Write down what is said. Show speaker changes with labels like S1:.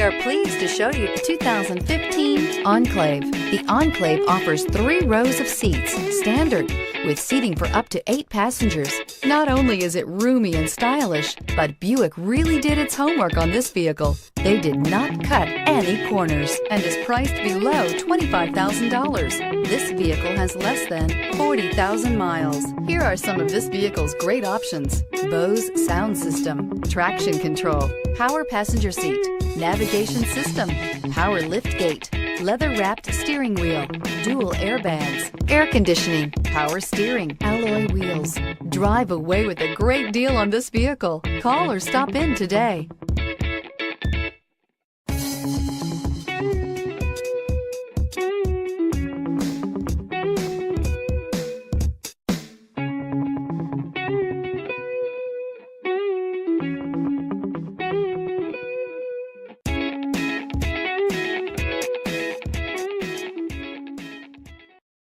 S1: are pleased to show you the 2015 Enclave. The Enclave offers 3 rows of seats, standard, with seating for up to 8 passengers. Not only is it roomy and stylish, but Buick really did its homework on this vehicle. They did not cut any corners and is priced below $25,000. This vehicle has less than 40,000 miles. Here are some of this vehicle's great options: Bose sound system, traction control, power passenger seat, navigation system, power lift gate, leather-wrapped steering wheel, dual airbags, air conditioning, power steering, alloy wheels. Drive away with a great deal on this vehicle. Call or stop in today.